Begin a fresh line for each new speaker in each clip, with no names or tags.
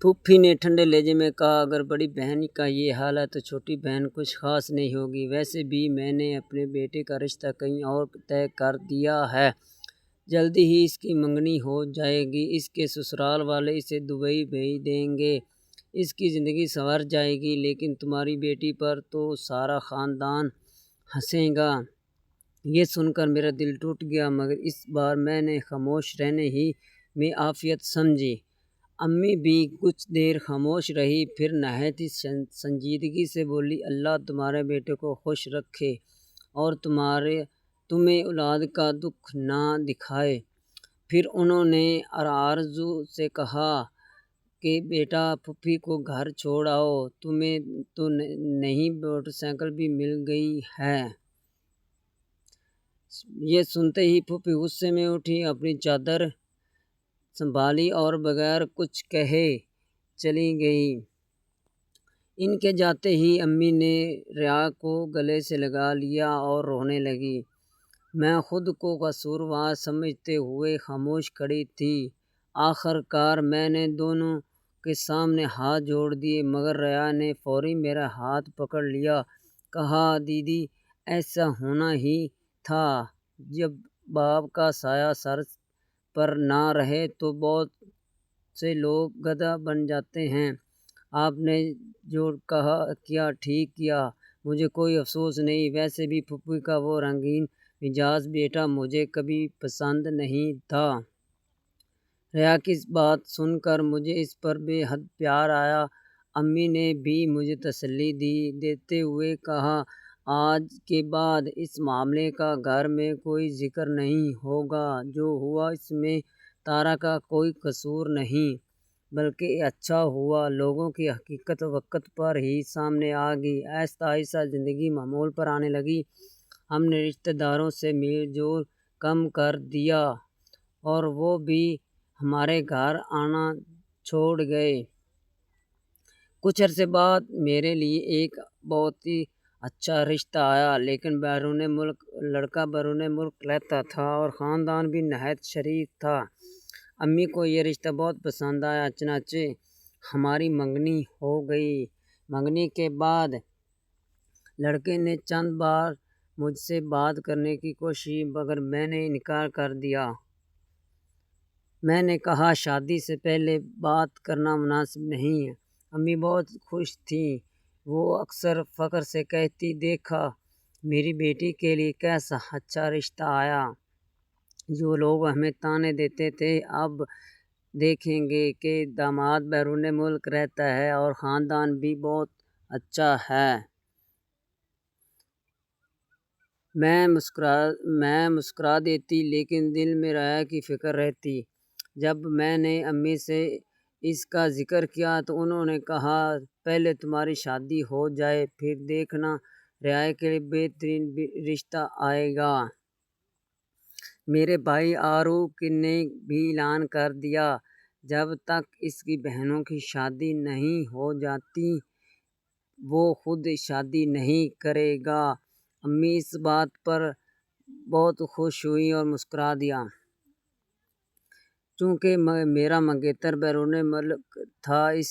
پھوپھی نے ٹھنڈے لہجے میں کہا، اگر بڑی بہن کا یہ حال ہے تو چھوٹی بہن کچھ خاص نہیں ہوگی۔ ویسے بھی میں نے اپنے بیٹے کا رشتہ کہیں اور طے کر دیا ہے۔ جلدی ہی اس کی منگنی ہو جائے گی۔ اس کے سسرال والے اسے دبئی بھیج دیں گے۔ اس کی زندگی سنور جائے گی، لیکن تمہاری بیٹی پر تو سارا خاندان ہنسے گا۔ یہ سن کر میرا دل ٹوٹ گیا، مگر اس بار میں نے خاموش رہنے ہی میں عافیت سمجھی۔ امی بھی کچھ دیر خاموش رہی، پھر نہایت ہی سنجیدگی سے بولی، اللہ تمہارے بیٹے کو خوش رکھے اور تمہیں اولاد کا دکھ نہ دکھائے۔ پھر انہوں نے آرزو سے کہا کہ بیٹا، پھوپھی کو گھر چھوڑ آؤ، تمہیں تو نئی موٹر سائیکل بھی مل گئی ہے۔ یہ سنتے ہی پھوپھی غصے میں اٹھی، اپنی چادر سنبھالی اور بغیر کچھ کہے چلی گئی۔ ان کے جاتے ہی امی نے ریا کو گلے سے لگا لیا اور رونے لگی۔ میں خود کو قصوروار سمجھتے ہوئے خاموش کھڑی تھی۔ آخر کار میں نے دونوں کے سامنے ہاتھ جوڑ دیے، مگر ریا نے فوری میرا ہاتھ پکڑ لیا۔ کہا، دیدی، ایسا ہونا ہی تھا۔ جب باپ کا سایہ سر پر نہ رہے تو بہت سے لوگ گدھا بن جاتے ہیں۔ آپ نے جو کیا ٹھیک کیا، مجھے کوئی افسوس نہیں۔ ویسے بھی پھوپھی کا وہ رنگین مزاج بیٹا مجھے کبھی پسند نہیں تھا۔ ریا کی بات سن کر مجھے اس پر بے حد پیار آیا۔ امی نے بھی مجھے تسلی دیتے ہوئے کہا، آج کے بعد اس معاملے کا گھر میں کوئی ذکر نہیں ہوگا۔ جو ہوا اس میں تارا کا کوئی قصور نہیں، بلکہ اچھا ہوا۔ لوگوں کی حقیقت وقت پر ہی سامنے آ گئی۔ آہستہ آہستہ زندگی معمول پر آنے لگی۔ ہم نے رشتہ داروں سے میل جول کم کر دیا اور وہ بھی ہمارے گھر آنا چھوڑ گئے۔ کچھ عرصے بعد میرے لیے ایک بہت ہی اچھا رشتہ آیا، لیکن لڑکا بیرون ملک رہتا تھا اور خاندان بھی نہایت شریف تھا۔ امی کو یہ رشتہ بہت پسند آیا، چنانچہ ہماری منگنی ہو گئی۔ منگنی کے بعد لڑکے نے چند بار مجھ سے بات کرنے کی کوشش کی، مگر میں نے انکار کر دیا۔ میں نے کہا، شادی سے پہلے بات کرنا مناسب نہیں ہے۔ امی بہت خوش تھیں۔ وہ اکثر فخر سے کہتی، دیکھا میری بیٹی کے لیے کیسا اچھا رشتہ آیا۔ جو لوگ ہمیں طعنے دیتے تھے، اب دیکھیں گے کہ داماد بیرون ملک رہتا ہے اور خاندان بھی بہت اچھا ہے۔ میں مسکرا دیتی، لیکن دل میں ریا کی فکر رہتی۔ جب میں نے امی سے اس کا ذکر کیا تو انہوں نے کہا، پہلے تمہاری شادی ہو جائے، پھر دیکھنا ریا کے لیے بہترین رشتہ آئے گا۔ میرے بھائی آروک نے بھی اعلان کر دیا، جب تک اس کی بہنوں کی شادی نہیں ہو جاتی وہ خود شادی نہیں کرے گا۔ امی اس بات پر بہت خوش ہوئی اور مسکرا دیا۔ چونکہ میرا منگیتر بیرون ملک تھا، اس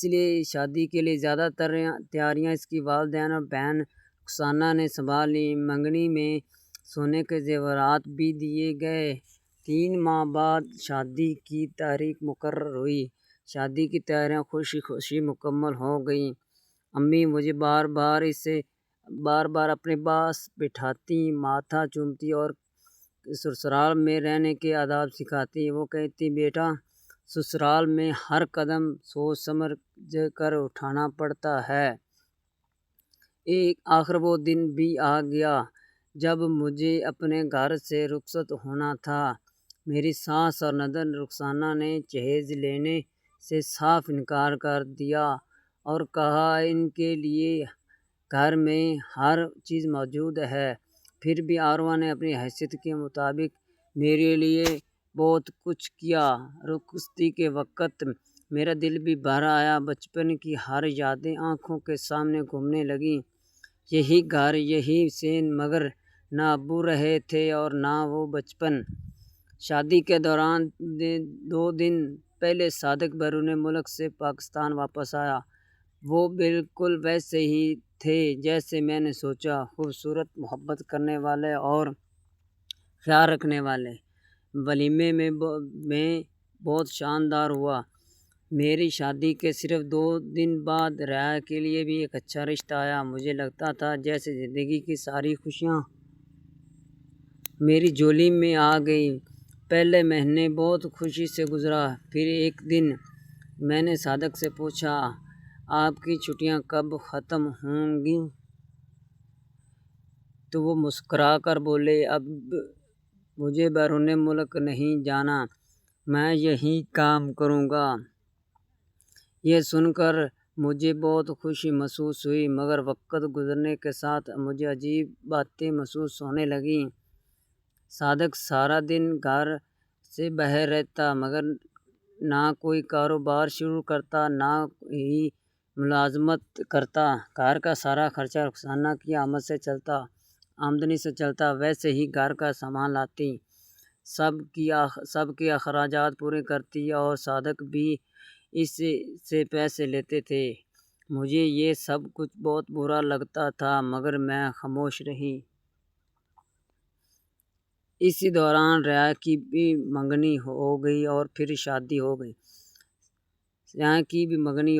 لیے شادی کے لیے زیادہ تر تیاریاں اس کی والدین اور بہن رخسانہ نے سنبھال لیں۔ منگنی میں سونے کے زیورات بھی دیے گئے۔ 3 ماہ بعد شادی کی تاریخ مقرر ہوئی۔ شادی کی تیاریاں خوشی مکمل ہو گئیں۔ امی مجھے بار بار اپنے پاس بٹھاتی، ماتھا چومتی اور سسرال میں رہنے کے آداب سکھاتی۔ وہ کہتی، بیٹا، سسرال میں ہر قدم سوچ سمجھ کر اٹھانا پڑتا ہے۔ آخر وہ دن بھی آ گیا جب مجھے اپنے گھر سے رخصت ہونا تھا۔ میری ساس اور نند رخسانہ نے جہیز لینے سے صاف انکار کر دیا اور کہا، ان کے لیے گھر میں ہر چیز موجود ہے۔ پھر بھی آروا نے اپنی حیثیت کے مطابق میرے لیے بہت کچھ کیا۔ رخصتی کے وقت میرا دل بھی بھر آیا۔ بچپن کی ہر یادیں آنکھوں کے سامنے گھومنے لگیں۔ یہی گھر، یہی حسین، مگر نہ ابو رہے تھے اور نہ وہ بچپن۔ شادی کے دوران 2 دن پہلے صادق بیرون ملک سے پاکستان واپس آیا، وہ بالکل ویسے ہی تھے جیسے میں نے سوچا، خوبصورت، محبت کرنے والے اور خیال رکھنے والے۔ ولیمے میں بہت شاندار ہوا۔ میری شادی کے صرف 2 دن بعد ریا کے لیے بھی ایک اچھا رشتہ آیا۔ مجھے لگتا تھا جیسے زندگی کی ساری خوشیاں میری جھولی میں آ گئی۔ پہلا مہینہ بہت خوشی سے گزرا۔ پھر ایک دن میں نے صادق سے پوچھا، آپ کی چھٹیاں کب ختم ہوں گی؟ تو وہ مسکرا کر بولے، اب مجھے بیرون ملک نہیں جانا، میں یہیں کام کروں گا۔ یہ سن کر مجھے بہت خوشی محسوس ہوئی، مگر وقت گزرنے کے ساتھ مجھے عجیب باتیں محسوس ہونے لگیں۔ صادق سارا دن گھر سے باہر رہتا، مگر نہ کوئی کاروبار شروع کرتا، نہ ہی ملازمت کرتا۔ گھر کا سارا خرچہ رخسانہ کی آمدنی سے چلتا۔ ویسے ہی گھر کا سامان لاتی، سب کے اخراجات پورے کرتی اور صادق بھی اس سے پیسے لیتے تھے۔ مجھے یہ سب کچھ بہت برا لگتا تھا، مگر میں خاموش رہی۔ اسی دوران ریا کی بھی منگنی ہو گئی اور پھر شادی ہو گئی۔ ریا کی بھی منگنی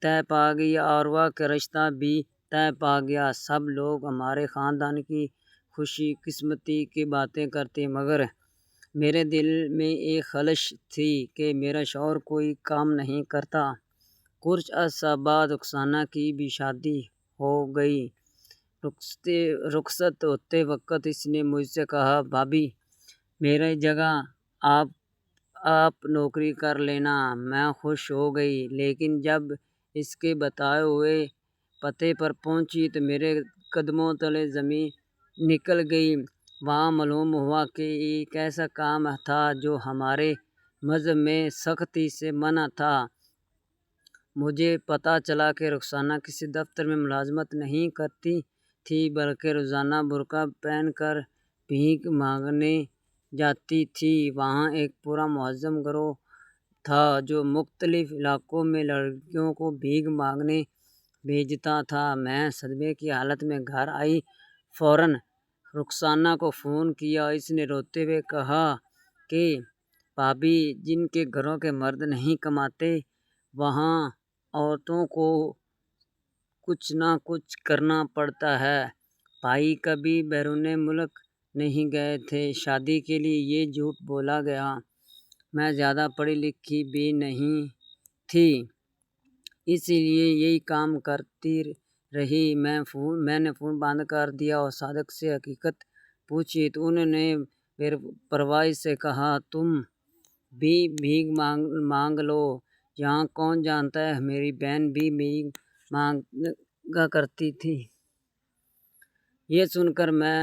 طے پا گئی، عروہ کا رشتہ بھی طے پا گیا۔ سب لوگ ہمارے خاندان کی خوش قسمتی کی باتیں کرتے، مگر میرے دل میں ایک خلش تھی کہ میرا شوہر کوئی کام نہیں کرتا۔ کچھ عرصہ بعد رخسانہ کی بھی شادی ہو گئی۔ رخصت ہوتے وقت اس نے مجھ سے کہا، بھابی، میری جگہ آپ نوکری کر لینا۔ میں خوش ہو گئی، لیکن جب اس کے بتائے ہوئے پتے پر پہنچی تو میرے قدموں تلے زمین نکل گئی۔ وہاں معلوم ہوا کہ یہ ایک ایسا کام تھا جو ہمارے مذہب میں سختی سے منع تھا۔ مجھے پتہ چلا کہ رخسانہ کسی دفتر میں ملازمت نہیں کرتی تھی، بلکہ روزانہ برقع پہن کر بھیک مانگنے جاتی تھی۔ وہاں ایک پورا منظم گروہ تھا جو مختلف علاقوں میں لڑکیوں کو بھیک مانگنے بھیجتا تھا۔ میں صدمے کی حالت میں گھر آئی، فوراً رخسانہ کو فون کیا۔ اس نے روتے ہوئے کہا کہ بھابی، جن کے گھروں کے مرد نہیں کماتے، وہاں عورتوں کو کچھ نہ کچھ کرنا پڑتا ہے۔ بھائی کبھی بیرون ملک نہیں گئے تھے، شادی کے لیے یہ جھوٹ بولا گیا۔ میں زیادہ پڑھی لکھی بھی نہیں تھی، اسی لیے یہی کام کرتی رہی۔ میں نے فون بند کر دیا اور صادق سے حقیقت پوچھی تو انہوں نے بے پرواہی سے کہا، تم بھی بھیک مانگ لو، یہاں کون جانتا ہے، میری بہن بھی بھیک مانگا کرتی تھی۔ یہ سن کر میں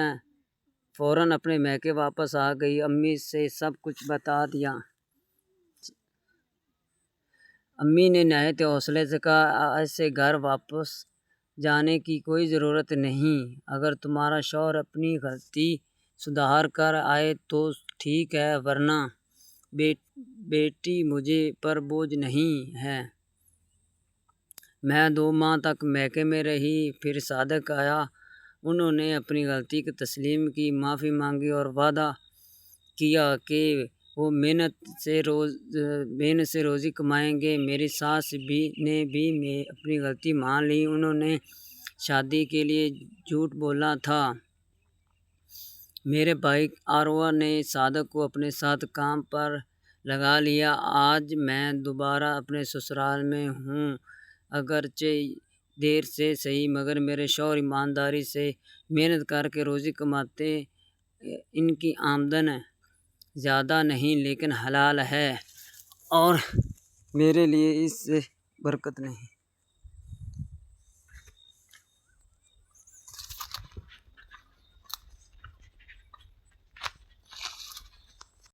فوراً اپنے میکے واپس آ گئی، امی سے سب کچھ بتا دیا۔ امی نے نہایت حوصلے سے کہا، ایسے گھر واپس جانے کی کوئی ضرورت نہیں۔ اگر تمہارا شوہر اپنی غلطی سدھار کر آئے تو ٹھیک ہے، ورنہ بیٹی مجھ پر بوجھ نہیں ہے۔ میں 2 ماہ تک میکے میں رہی، پھر صادق آیا۔ انہوں نے اپنی غلطی کی تسلیم کی، معافی مانگی اور وعدہ کیا کہ وہ محنت سے روزی کمائیں گے۔ میری ساس نے بھی اپنی غلطی مان لی، انہوں نے شادی کے لیے جھوٹ بولا تھا۔ میرے بھائی عروہ نے صادق کو اپنے ساتھ کام پر لگا لیا۔ آج میں دوبارہ اپنے سسرال میں ہوں، اگرچہ دیر سے صحیح، مگر میرے شوہر ایمانداری سے محنت کر کے روزی کماتے۔ ان کی آمدن زیادہ نہیں لیکن حلال ہے اور میرے لیے اس سے برکت نہیں۔